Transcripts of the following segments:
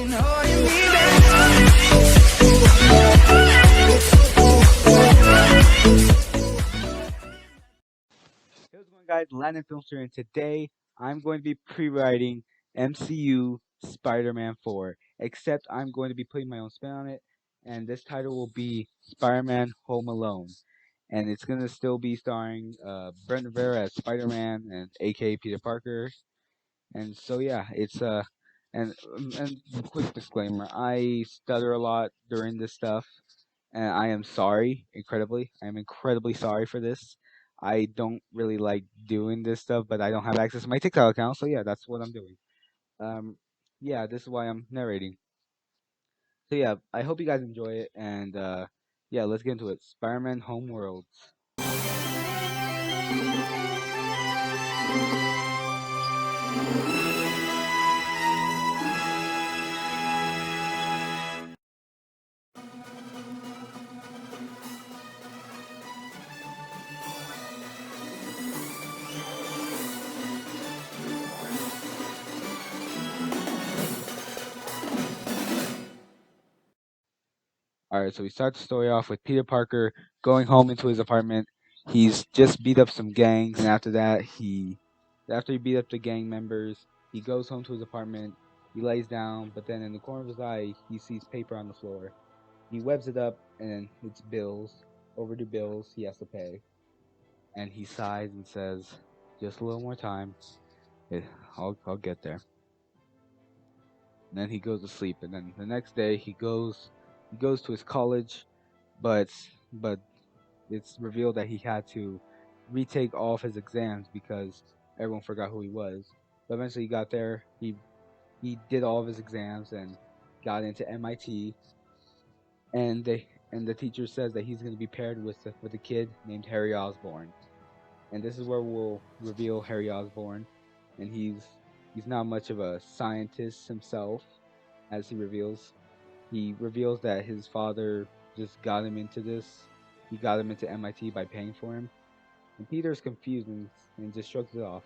What's going, guys? Landon Filmster, and today I'm going to be pre-writing MCU Spider-Man 4. Except I'm going to be putting my own spin on it, and this title will be Spider-Man Home Alone, and it's gonna still be starring Brent Rivera as Spider-Man and AKA Peter Parker. And so yeah, it's and quick disclaimer: I stutter a lot during this stuff, and I am sorry, incredibly. I am incredibly sorry for this. I don't really like doing this stuff, but I don't have access to my TikTok account, so yeah, that's what I'm doing. Um, yeah, this is why I'm narrating. So yeah, I hope you guys enjoy it, and yeah, let's get into it. Spider-Man Homeworlds. All right, so we start the story off with Peter Parker going home into his apartment. He's just beat up some gangs, and after he beat up the gang members, he goes home to his apartment. He lays down, but then in the corner of his eye, he sees paper on the floor. He webs it up, and it's bills, overdue bills he has to pay. And he sighs and says, "Just a little more time. Eh, I'll get there." And then he goes to sleep. And then the next day, he goes to his college, but but it's revealed that he had to retake all of his exams because everyone forgot who he was. But eventually, he got there. He did all of his exams and got into MIT. And the teacher says that he's going to be paired with a kid named Harry Osborn. And this is where we'll reveal Harry Osborn. And he's not much of a scientist himself, as he reveals. He reveals that his father just got him into this. He got him into MIT by paying for him. And Peter's confused and just shrugs it off.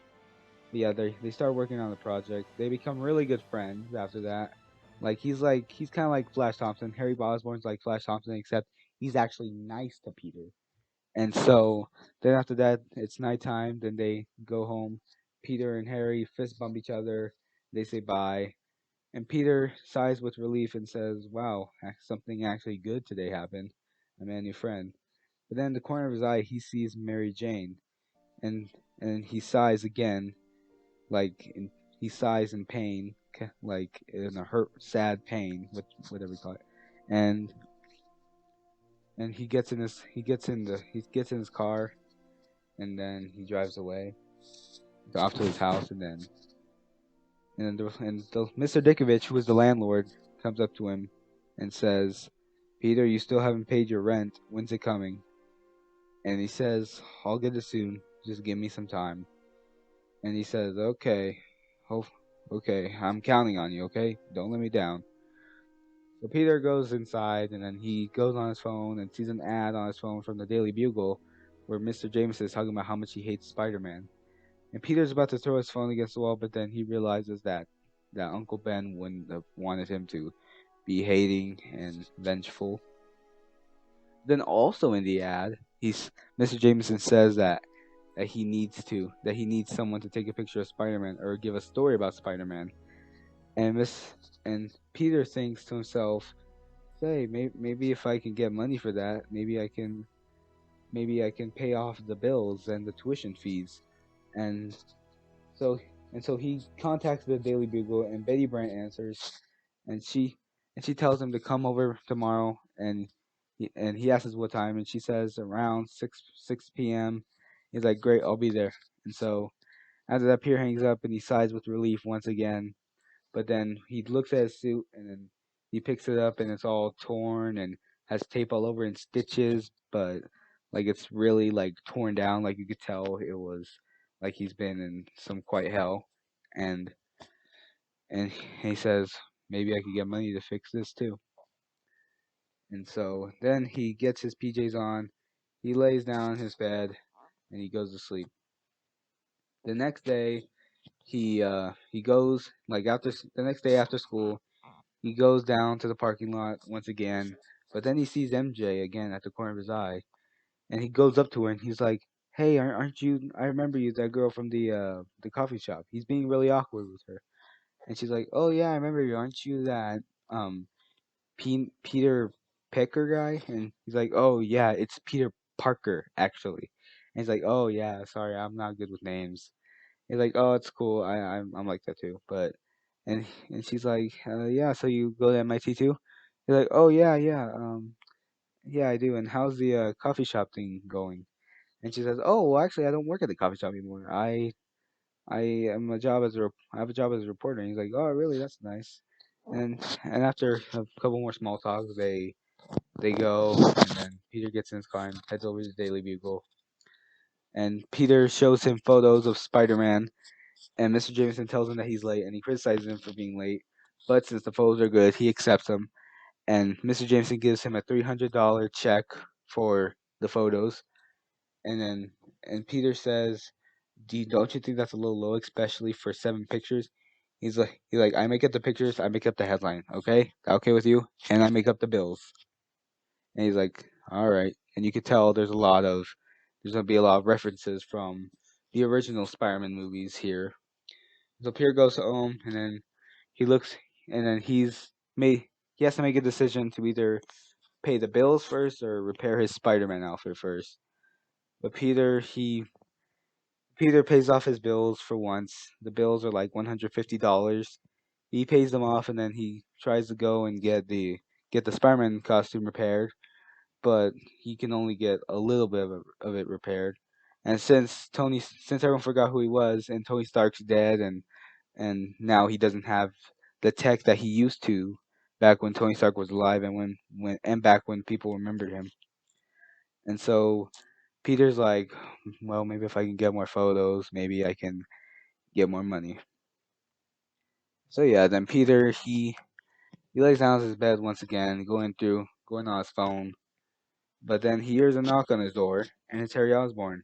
But yeah, they start working on the project. They become really good friends after that. He's kind of like Flash Thompson. Harry Osborn's like Flash Thompson, except he's actually nice to Peter. And so then after that, it's nighttime. Then they go home. Peter and Harry fist bump each other. They say bye. And Peter sighs with relief and says, "Wow, something actually good today happened. I made a new friend." But then in the corner of his eye, he sees Mary Jane, and and he sighs again, like in, he sighs in pain, like in a hurt, sad pain, whatever you call it. And he gets in his car, and then he drives away off to his house, and Mr. Dickovich, who is the landlord, comes up to him and says, "Peter, you still haven't paid your rent. When's it coming?" And he says, "I'll get it soon. Just give me some time." And he says, "Okay, hope, okay, I'm counting on you. Okay, don't let me down." So Peter goes inside, and then he goes on his phone and sees an ad on his phone from the Daily Bugle, where Mr. Jameson is talking about how much he hates Spider-Man. And Peter's about to throw his phone against the wall, but then he realizes that Uncle Ben wouldn't have wanted him to be hating and vengeful. Then also in the ad, Mr. Jameson says that he needs someone to take a picture of Spider-Man or give a story about Spider-Man. And Peter thinks to himself, "Say, maybe if I can get money for that, maybe I can pay off the bills and the tuition fees." And so so he contacts the Daily Bugle, and Betty Brant answers, and she tells him to come over tomorrow, and he asks what time, and she says around 6 p.m. He's like, "Great, I'll be there." And so after that, Peter hangs up and he sighs with relief once again. But then he looks at his suit, and then he picks it up, and it's all torn and has tape all over and stitches, but like it's really like torn down, like you could tell it was like he's been in some quite hell. And he says, "Maybe I could get money to fix this too." And so then he gets his PJs on, he lays down in his bed, and he goes to sleep. The next day, he goes like after the next day after school, he goes down to the parking lot once again, but then he sees MJ again at the corner of his eye, and he goes up to her and he's like, "Hey, aren't you? I remember you, that girl from the coffee shop." He's being really awkward with her, and she's like, "Oh yeah, I remember you. Aren't you that um Peter Picker guy?" And he's like, "Oh yeah, it's Peter Parker actually." And he's like, "Oh yeah, sorry, I'm not good with names." He's like, "Oh, it's cool. I'm like that too." But and she's like, "Yeah, so you go to MIT too?" He's like, "Oh yeah, yeah, yeah, I do. And how's the coffee shop thing going?" And she says, "Oh, well, actually, I don't work at the coffee shop anymore. I am a job as I have a job as a reporter." And he's like, "Oh, really? That's nice." And after a couple more small talks, they go, and then Peter gets in his car and heads over to the Daily Bugle. And Peter shows him photos of Spider-Man, and Mr. Jameson tells him that he's late, and he criticizes him for being late. But since the photos are good, he accepts them, and Mr. Jameson gives him a $300 check for the photos. And then Peter says, don't you think that's a little low, especially for 7 pictures?" He's like, "I make up the pictures, I make up the headline, okay? Okay with you? And I make up the bills." And he's like, "All right." And you could tell there's gonna be a lot of references from the original Spider-Man movies here. So Peter goes home, and then he looks, and then he has to make a decision to either pay the bills first or repair his Spider-Man outfit first. But Peter pays off his bills for once. The bills are like $150. He pays them off, and then he tries to go and get the Spider-Man costume repaired, but he can only get a little bit of it repaired. And since everyone forgot who he was, and Tony Stark's dead, and now he doesn't have the tech that he used to back when Tony Stark was alive, and when back when people remembered him. And so Peter's like, "Well, maybe if I can get more photos, maybe I can get more money." So yeah, then Peter he lays down on his bed once again, going on his phone. But then he hears a knock on his door, and it's Harry Osborn.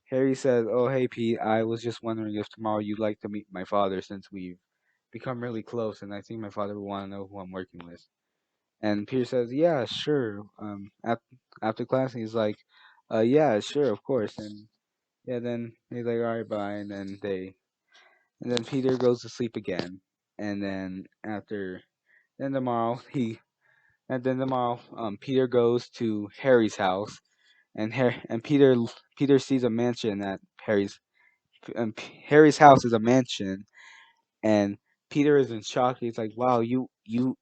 Harry says, "Oh hey Pete, I was just wondering if tomorrow you'd like to meet my father, since we've become really close, and I think my father would want to know who I'm working with." And Peter says, "Yeah, sure." After class, he's like, "Yeah, sure, of course." And yeah, then he's like, "All right, bye." And then Peter goes to sleep again. And then then tomorrow, Peter goes to Harry's house, and Peter sees a mansion at Harry's house is a mansion, and Peter is in shock. He's like, "Wow, you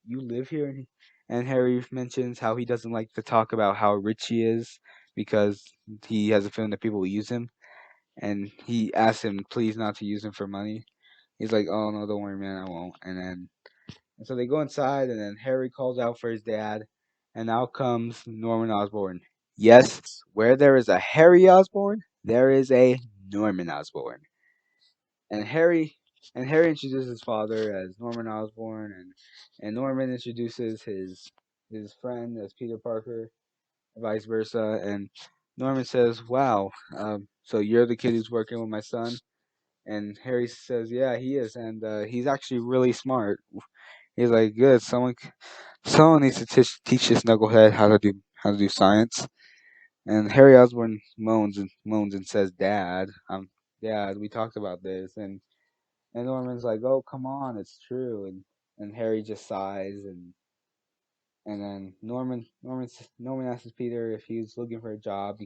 live here?" And Harry mentions how he doesn't like to talk about how rich he is because he has a feeling that people will use him, and he asks him please not to use him for money. He's like, "Oh no, don't worry, man, I won't." And so they go inside, and then Harry calls out for his dad, and out comes Norman Osborn. Yes, where there is a Harry Osborn, there is a Norman Osborn. And Harry introduces his father as Norman Osborn, and Norman introduces his friend as Peter Parker, vice versa. And Norman says, "Wow, so you're the kid who's working with my son?" And Harry says, "Yeah, he is, and he's actually really smart." He's like, "Good, someone needs to teach this knucklehead how to do science." And Harry Osborn moans and says, Dad, we talked about this." And Norman's like, "Oh, come on, it's true." And Harry just sighs, and then Norman asks Peter if he's looking for a job,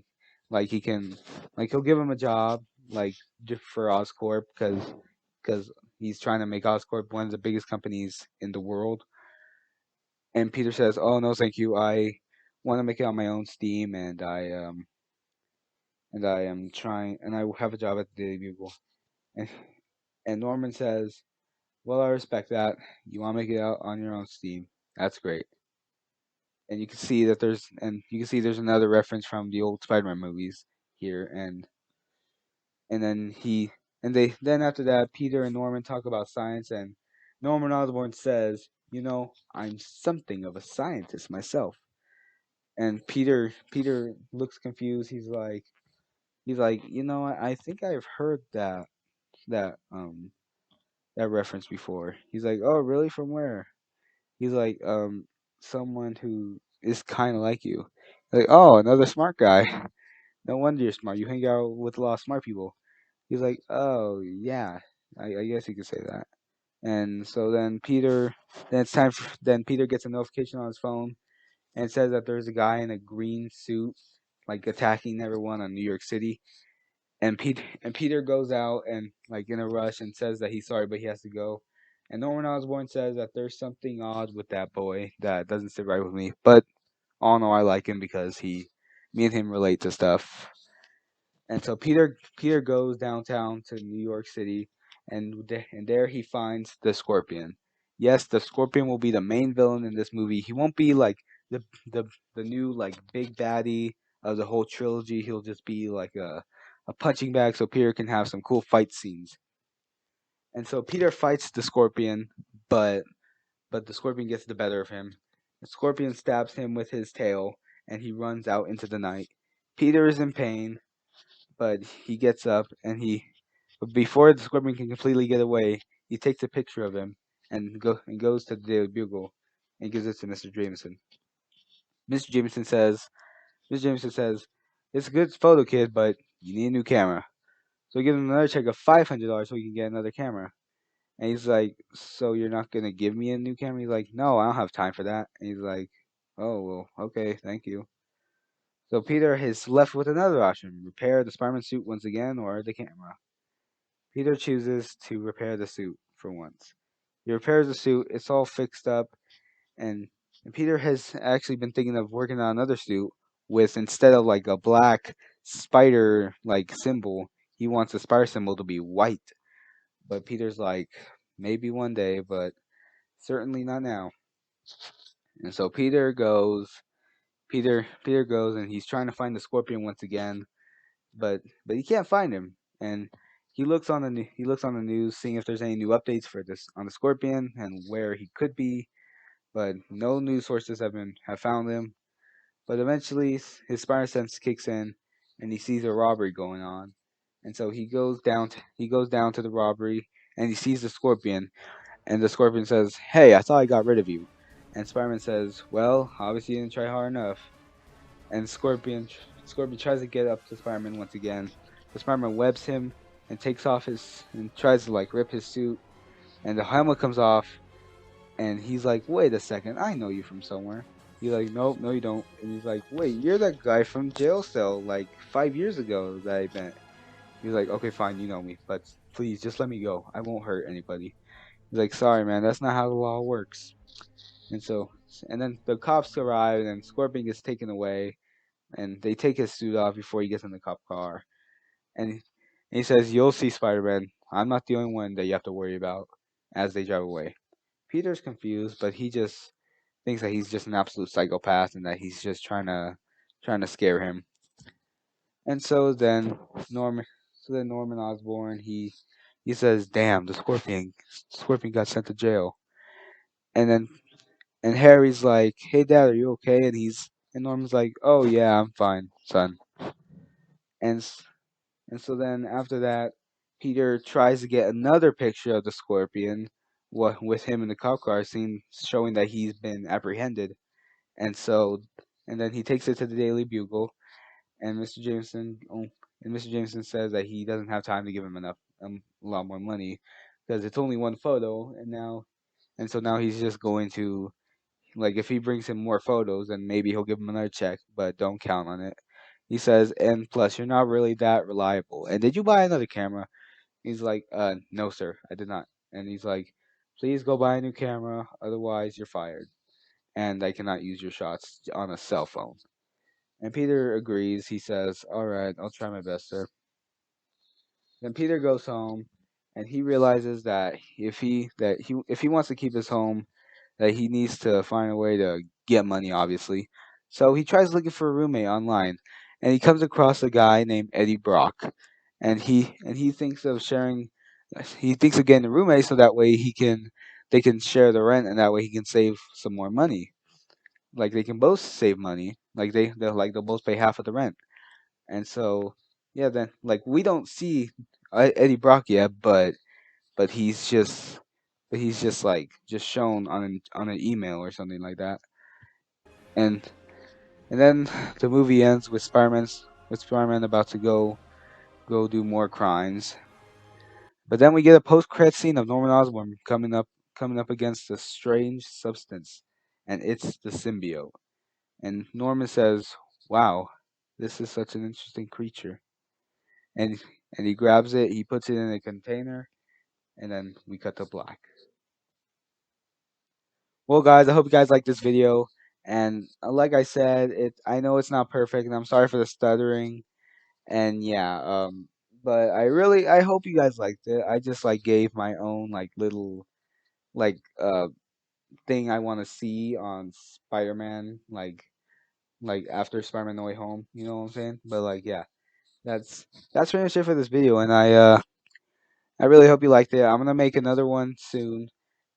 like he can, like he'll give him a job, like just for Oscorp, because he's trying to make Oscorp one of the biggest companies in the world. And Peter says, "Oh no, thank you. I want to make it on my own steam, and I am trying, and I have a job at the Daily Bugle." And and Norman says, "Well, I respect that. You want to make it out on your own steam. That's great." And you can see there's another reference from the old Spider-Man movies here, and then then after that, Peter and Norman talk about science, and Norman Osborn says, "I'm something of a scientist myself." And Peter looks confused. He's like, I think I've heard that that reference before." He's like, "Oh, really? From where?" He's like, someone who is kind of like you. Like, oh, another smart guy. No wonder you're smart. You hang out with a lot of smart people. He's like, oh yeah, I guess you could say that. And so then it's time for, then Peter gets a notification on his phone and it says that there's a guy in a green suit, like attacking everyone on New York City. And Peter goes out and like in a rush and says that he's sorry, but he has to go. And Norman Osborn says that there's something odd with that boy that doesn't sit right with me. But all in all, I like him because me and him relate to stuff. And so Peter goes downtown to New York City, and there he finds the Scorpion. Yes, the Scorpion will be the main villain in this movie. He won't be like the the the new like big baddie of the whole trilogy. He'll just be like a punching bag, so Peter can have some cool fight scenes. And so Peter fights the Scorpion, but the Scorpion gets the better of him. The Scorpion stabs him with his tail, and he runs out into the night. Peter is in pain, but he gets up and but before the Scorpion can completely get away, he takes a picture of him and goes to the Daily Bugle and gives it to Mr. Jameson. Mr. Jameson says, Mr. Jameson says, it's a good photo, kid, but you need a new camera. So he gives him another check of $500 so he can get another camera. And he's like, so you're not gonna give me a new camera? He's like, no, I don't have time for that. And he's like, oh well, okay, thank you. So Peter is left with another option: repair the Spider-Man suit once again, or the camera. Peter chooses to repair the suit for once. He repairs the suit, it's all fixed up, and, and Peter has actually been thinking of working on another suit with, instead of like a black spider like symbol, he wants the spider symbol to be white. But Peter's like, maybe one day, but certainly not now. And so Peter goes and he's trying to find the Scorpion once again, but he can't find him. And he looks on the news, seeing if there's any new updates for this on the Scorpion and where he could be, but no news sources have found him. But eventually, his spider sense kicks in, and he sees a robbery going on, and so he goes down to the robbery, and he sees the Scorpion, and the Scorpion says, "Hey, I thought I got rid of you," and Spider-Man says, "Well, obviously you didn't try hard enough." And Scorpion tries to get up to Spider-Man once again, but Spider-Man webs him and takes off his and tries to like rip his suit, and the helmet comes off, and he's like, "Wait a second, I know you from somewhere." He's like, "Nope, no you don't." And he's like, "Wait, you're that guy from jail cell like 5 years ago that I met." He's like, "Okay, fine, you know me, but please just let me go. I won't hurt anybody." He's like, "Sorry, man, that's not how the law works." And so, and then the cops arrive, and Scorpion gets taken away, and they take his suit off before he gets in the cop car. And he says, "You'll see, Spider-Man. I'm not the only one that you have to worry about." As they drive away, Peter's confused, but he just thinks that he's just an absolute psychopath and that he's just trying to scare him. And Norman, so then Norman Osborn, he says, "Damn, the Scorpion got sent to jail." And then and Harry's like, "Hey, Dad, are you okay?" And Norman's like, "Oh yeah, I'm fine, son." And and so then after that, Peter tries to get another picture of the Scorpion, with him in the cop car, scene showing that he's been apprehended. And so, and then he takes it to the Daily Bugle, and Mr. Jameson says that he doesn't have time to give him a lot more money, because it's only one photo, and so now he's just going to, like, if he brings him more photos, then maybe he'll give him another check, but don't count on it. He says, and plus, you're not really that reliable. And did you buy another camera? He's like, no, sir, I did not. And he's like, please go buy a new camera, otherwise you're fired, and I cannot use your shots on a cell phone. And Peter agrees. He says, all right, I'll try my best, sir. Then Peter goes home, and he realizes that if he wants to keep his home, that he needs to find a way to get money, obviously. So he tries looking for a roommate online, and he comes across a guy named Eddie Brock, and he thinks of sharing. He thinks of getting a roommate so that way they can share the rent, and that way he can save some more money. Like they can both save money. Like they'll both pay half of the rent. And so, yeah, then like we don't see Eddie Brock yet, but he's just but he's just like just shown on an email or something like that. And and then the movie ends with Spider-Man about to go do more crimes. But then we get a post-credit scene of Norman Osborn coming up against a strange substance, and it's the symbiote. And Norman says, "Wow, this is such an interesting creature." And and he grabs it, he puts it in a container, and then we cut to black. Well, guys, I hope you guys like this video. And like I said, I know it's not perfect, and I'm sorry for the stuttering. And yeah, but I hope you guys liked it. I just like gave my own like little like thing I want to see on Spider-Man, like after Spider-Man No Way Home. You know what I'm saying? But like, yeah, that's that's pretty much it for this video, and I really hope you liked it. I'm gonna make another one soon,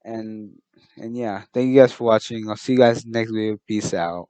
and and yeah, thank you guys for watching. I'll see you guys next video. Peace out.